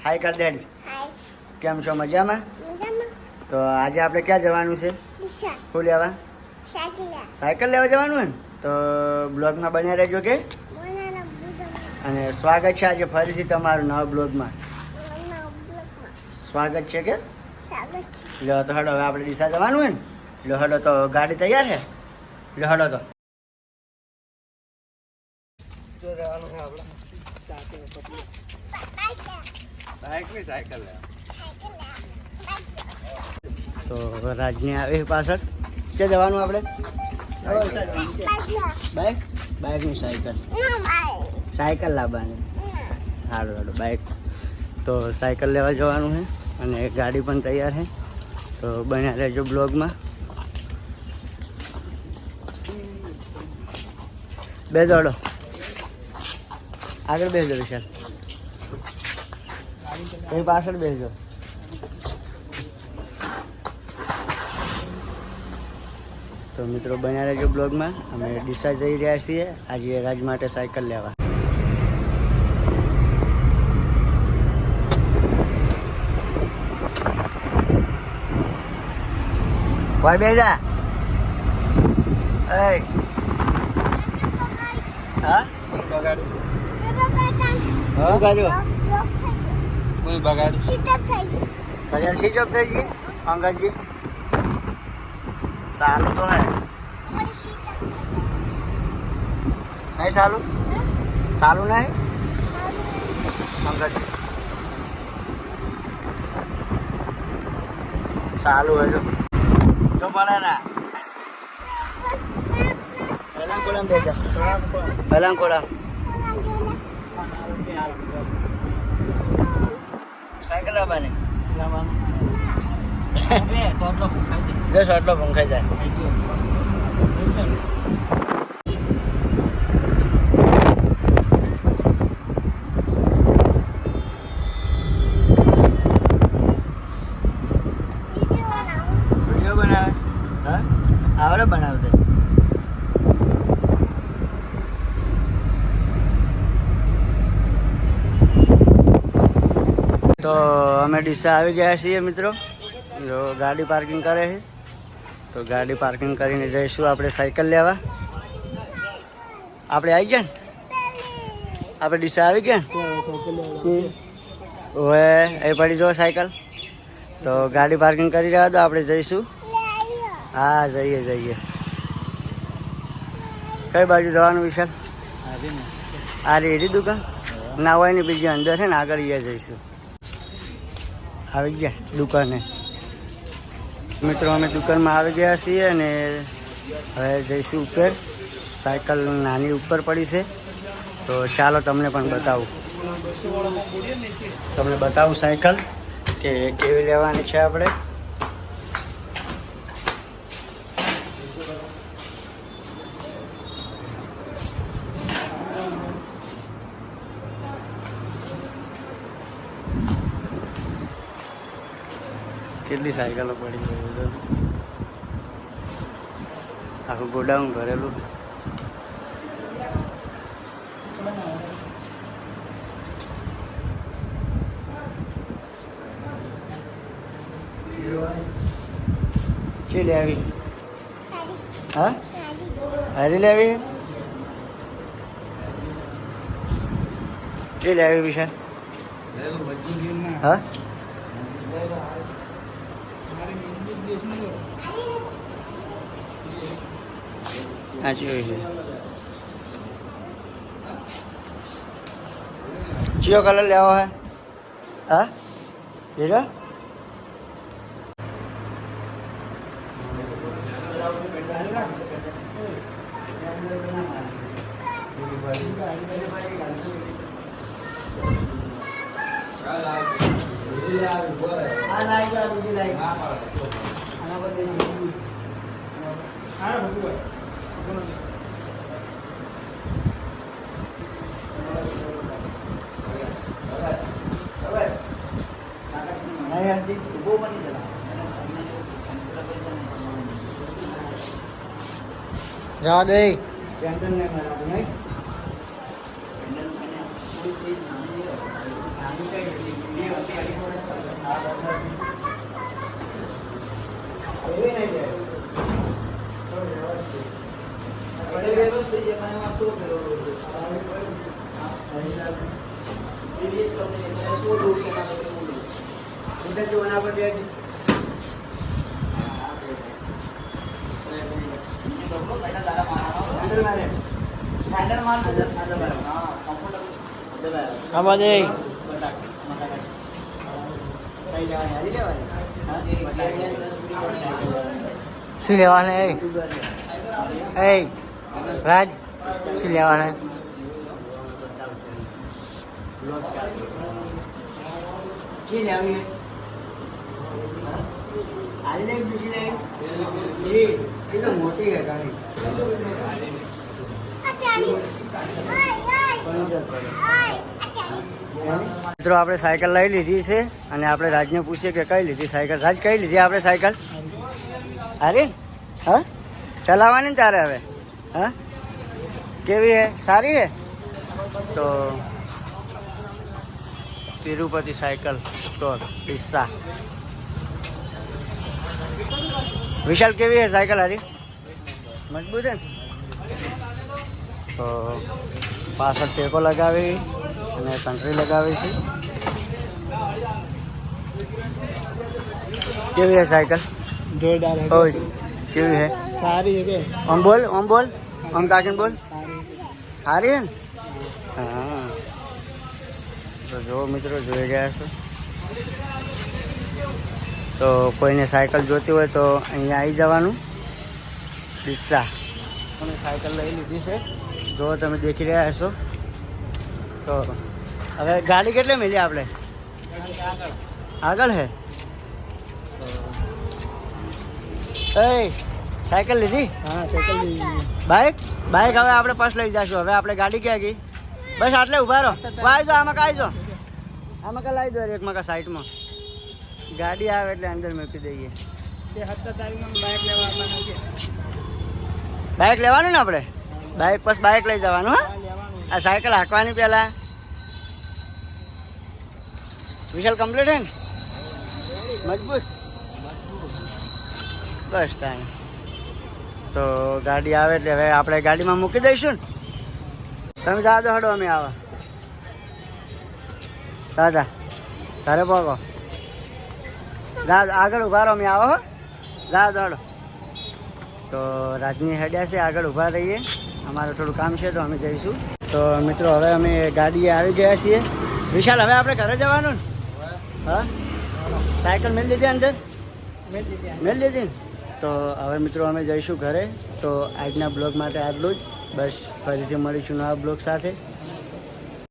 હાય કર ડેડી. કેમ છો? મજામાં? તો આજે આપણે ક્યાં જવાનું છે? શું લેવા? સાયકલ લેવા જવાનું હોય ને તો બ્લોગમાં બન્યા રહેજો કે. અને સ્વાગત છે આજે ફરીથી તમારું નવા બ્લોગમાં. સ્વાગત છે કે. લો તો હડો હવે આપણે ડીસા જવાનું હોય ને. લો હડો તો ગાડી તૈયાર છે. લો હડો તો જવાનું છે આપણે સાયકલ તો રાજની આવે પાછળ ક્યાં જવાનું આપણે? બાઇકની સાયકલ લાવવાની. સારું સારું બાઇક તો સાયકલ લેવા જવાનું છે અને ગાડી પણ તૈયાર છે તો બન્યા રહેજો બ્લોગમાં. બે દોડો આગળ બેસજો વિશાલ, કઈ પાછળ બેસજો. તો મિત્રો બન્યા રહેજો બ્લોગમાં. અમે ડીસા જઈ રહ્યા છીએ આજે રાજ માટે સાયકલ લેવા. કોઈ બેજા હા स्विच ऑफ થઈ ગઈ અંગજી. સાલું તો હે નહીં? સાલું નહીં અંગજી. સાલું હે તો મળે ના. પહેલા કોલમ બેજા પહેલા કોલમ સાયકલ લાવવાની. જો શોર્ટલો ભૂંખાઈ જાય. વિડીયો બનાવે હા આવડે બનાવતે. તો અમે ડીસા આવી ગયા છીએ મિત્રો. જો ગાડી પાર્કિંગ કરે છે તો ગાડી પાર્કિંગ કરીને જઈશું આપણે સાયકલ લેવા. આપણે આવી ગયા ને આપણે ડીસા આવી ગયા હવે એ પડી જો સાયકલ. તો ગાડી પાર્કિંગ કરી રહ્યા તો આપણે જઈશું. હા જઈએ. કઈ બાજુ જવાનું વિશાલ? આ રેડી દુકાન ના હોય ને બીજી અંદર છે ને આગળ જઈશું. આવી ગયા દુકાને મિત્રો. અમે દુકાનમાં આવી ગયા છીએ અને હવે જઈશું ઉપર. સાયકલ નાની ઉપર પડી છે તો ચાલો તમને પણ બતાવું સાયકલ કે કેવી લેવાની છે આપણે. કેટલી સાયકલો પડી ગઈ છે. આખું ગોડાઉન ભરેલું. શું લેવી? હા હારી લેવી? શું લેવી વિશાલ? હા સાચી હોય છે. કયો કલર લેવો હે? હા લીધો? જવા દે ટેન્શન નહીં મારાતું નહીં. શું લેવાના એ રાજ શું લેવાના મોટી है गाड़ी મિત્રો આપણે સાયકલ લઈ લીધી છે અને આપણે રાજને પૂછીએ કે કઈ લીધી સાયકલ. રાજ કઈ લીધી આપણે સાયકલ? અરે હા ચલાવવાની ને તારે હવે? હા કેવી હે? સારી હે? તો તિરુપતિ સાયકલ સ્ટોર પિસ્સા. વિશાલ કેવી હે સાયકલ? હારી મજબૂત હે ને? તો પાછળ ટેકો લગાવી અને કંટ્રી લગાવી છે. કેવી હે સાયકલ? જોરદાર है. ઓય કેવી હે? सारी है. ઓમ બોલ ઓમ કાકીને બોલ. સારી હે ને? હા તો જો મિત્રો જોઈ ગયા છો. તો કોઈને સાયકલ જોતી હોય તો અહીંયા આવી જવાનું પિસ્સા. અમે સાયકલ લઈ લીધી છે જો તમે દેખી રહ્યા હશો. તો હવે ગાડી કેટલે મળી આપણે? આગળ હે. એ સાયકલ લીધી? हाँ साइकिल ली. બાઇક હવે આપણે પાસ લઈ જઈશું. હવે આપણે ગાડી ક્યાં ગઈ? બસ આટલે ઉભા રહો. આવી જાઓ આમાં કાઢી દો. આમાં કા લાવી દો એક મકા સાઈડમાં. ગાડી આવે એટલે અંદર મૂકી દઈએ. 17 तारीख में बाइक लेवा આવવાનું છે. બાઇક લેવાનું ને આપણે? બાઇક લઈ જવાનું. હા આ સાયકલ હાંકવાની પહેલા. વિશાલ કમ્પ્લીટ હે ને? મજબૂત બસ ટાઈમ. તો ગાડી આવે એટલે હવે આપણે ગાડીમાં મૂકી દઈશું ને. તમે જા દો હડો અમે આવા. દાદા તારે પોગો આગળ ઉભા રહો અમે આવો. જા દો હડો. તો રાજની હેડ્યા છે આગળ ઊભા રહીએ. અમારે થોડું કામ છે તો અમે જઈશું. તો મિત્રો હવે અમે ગાડીએ આવી ગયા છીએ. વિશાલ હવે આપણે ઘરે જવાનું ને? હા સાયકલ મેળ દીધી અંદર? મેળ દીધી ને? તો હવે મિત્રો અમે જઈશું ઘરે. તો આજના બ્લોગ માટે આટલું જ. બસ ફરીથી મળીશું નવા બ્લોગ સાથે.